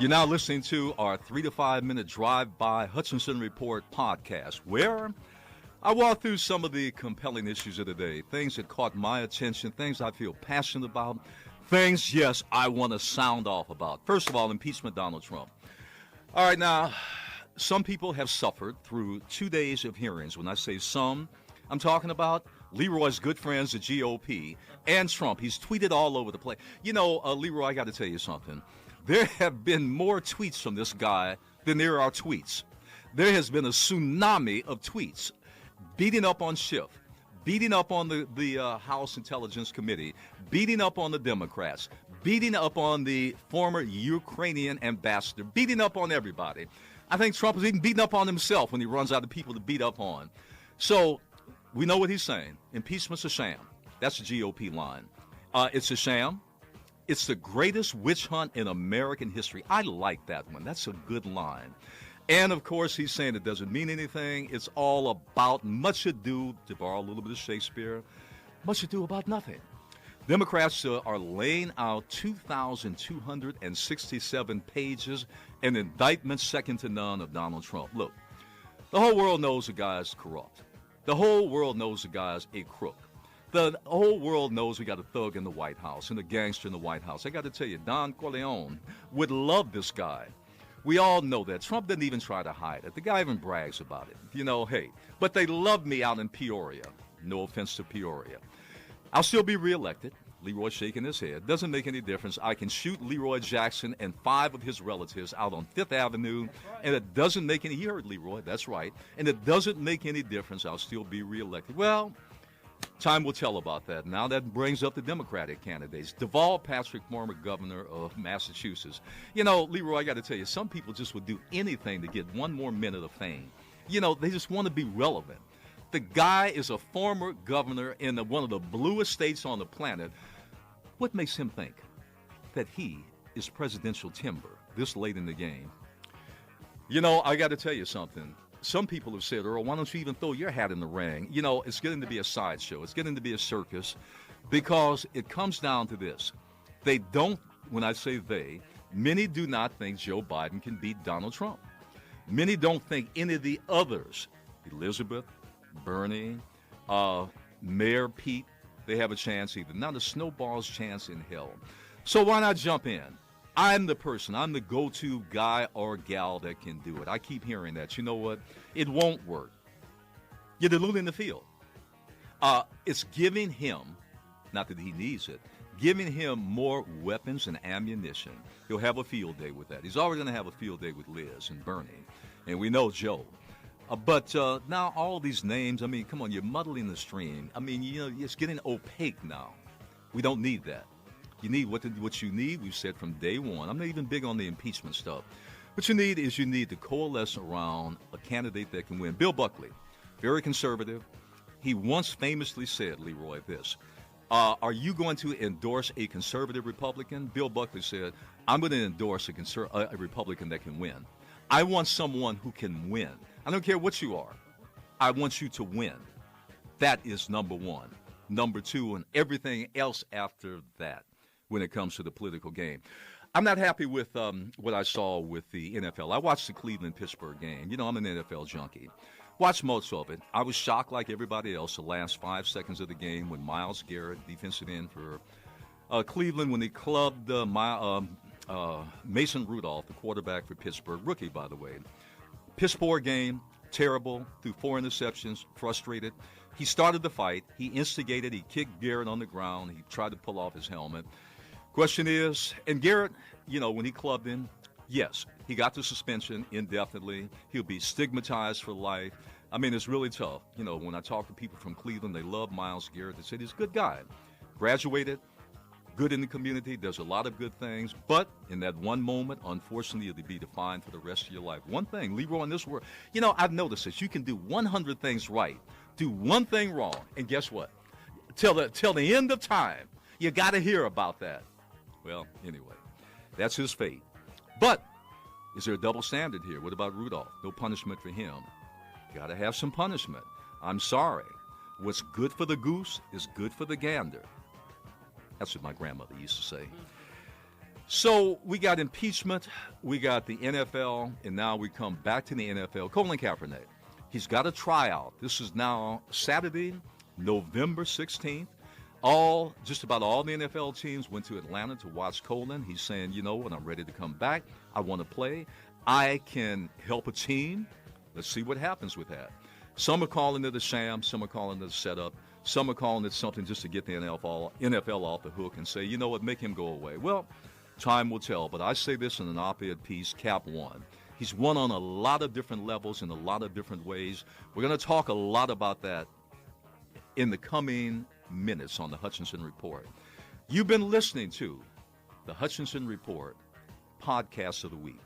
You're now listening to our 3 to 5 minute drive-by Hutchinson Report podcast, where I walk through some of the compelling issues of the day, things that caught my attention, things I feel passionate about, things, yes, I want to sound off about. First of all, impeachment Donald Trump. All right, now, some people have suffered through 2 days of hearings. When I say some, I'm talking about Leroy's good friends, the GOP, and Trump. He's tweeted all over the place. You know, Leroy, I got to tell you something. There have been more tweets from this guy than there are tweets. There has been a tsunami of tweets, beating up on Schiff, beating up on the House Intelligence Committee, beating up on the Democrats, beating up on the former Ukrainian ambassador, beating up on everybody. I think Trump is even beating up on himself when he runs out of people to beat up on. So we know what he's saying. Impeachment's a sham. That's the GOP line. It's a sham. It's the greatest witch hunt in American history. I like that one. That's a good line. And, of course, he's saying it doesn't mean anything. It's all about much ado, to borrow a little bit of Shakespeare, much ado about nothing. Democrats are laying out 2,267 pages, an indictment second to none of Donald Trump. Look, the whole world knows the guy's corrupt. The whole world knows the guy's a crook. The whole world knows we got a thug in the White House and a gangster in the White House. I got to tell you, Don Corleone would love this guy. We all know that. Trump didn't even try to hide it. The guy even brags about it. You know, hey, but they love me out in Peoria. No offense to Peoria. I'll still be reelected. Leroy's shaking his head. Doesn't make any difference. I can shoot Leroy Jackson and 5 of his relatives out on 5th Avenue, and it doesn't make any, you heard Leroy, that's right, and it doesn't make any difference. I'll still be reelected. Well, time will tell about that. Now that brings up the Democratic candidates. Deval Patrick, former governor of Massachusetts. You know, Leroy, I got to tell you, some people just would do anything to get one more minute of fame. You know, they just want to be relevant. The guy is a former governor in one of the bluest states on the planet. What makes him think that he is presidential timber this late in the game? You know, I got to tell you something. Some people have said, Earl, why don't you even throw your hat in the ring? You know, it's getting to be a sideshow. It's getting to be a circus because it comes down to this. They don't, when I say they, many do not think Joe Biden can beat Donald Trump. Many don't think any of the others, Elizabeth, Bernie, Mayor Pete, they have a chance either. Not a snowball's chance in hell. So why not jump in? I'm the person. I'm the go-to guy or gal that can do it. I keep hearing that. You know what? It won't work. You're diluting the field. It's giving him, not that he needs it, giving him more weapons and ammunition. He'll have a field day with that. He's already going to have a field day with Liz and Bernie. And we know Joe. But now all these names, I mean, come on, you're muddling the stream. I mean, you know, it's getting opaque now. We don't need that. You need what you need, we've said from day one. I'm not even big on the impeachment stuff. What you need is you need to coalesce around a candidate that can win. Bill Buckley, very conservative. He once famously said, Leroy, this, are you going to endorse a conservative Republican? Bill Buckley said, I'm going to endorse a Republican that can win. I want someone who can win. I don't care what you are. I want you to win. That is number one. Number two, and everything else after that when it comes to the political game. I'm not happy with what I saw with the NFL. I watched the Cleveland-Pittsburgh game. You know, I'm an NFL junkie. Watched most of it. I was shocked like everybody else the last 5 seconds of the game when Myles Garrett, defensive end for Cleveland, when he clubbed Mason Rudolph, the quarterback for Pittsburgh, rookie, by the way. Piss-poor game, terrible, threw 4 interceptions, frustrated. He started the fight. He instigated. He kicked Garrett on the ground. He tried to pull off his helmet. Question is, and Garrett, you know, when he clubbed him, yes, he got the suspension indefinitely. He'll be stigmatized for life. I mean, it's really tough. You know, when I talk to people from Cleveland, they love Myles Garrett. They say he's a good guy. Graduated, good in the community, does a lot of good things, but in that one moment, unfortunately, it'll be defined for the rest of your life. One thing, Leroy, in this world, you know, I've noticed this. You can do 100 things right, do one thing wrong, and guess what? Till the end of time, you got to hear about that. Well, anyway, that's his fate. But is there a double standard here? What about Rudolph? No punishment for him. Got to have some punishment. I'm sorry. What's good for the goose is good for the gander. That's what my grandmother used to say. So we got impeachment, we got the NFL, and now we come back to the NFL. Colin Kaepernick, he's got a tryout. This is now Saturday, November 16th. Just about all the NFL teams went to Atlanta to watch Colin. He's saying, you know what, I'm ready to come back. I want to play. I can help a team. Let's see what happens with that. Some are calling it a sham. Some are calling it a setup. Some are calling it something just to get the NFL off the hook and say, you know what, make him go away. Well, time will tell. But I say this in an op-ed piece, Cap won. He's won on a lot of different levels in a lot of different ways. We're going to talk a lot about that in the coming minutes on the Hutchinson Report. You've been listening to the Hutchinson Report podcast of the week.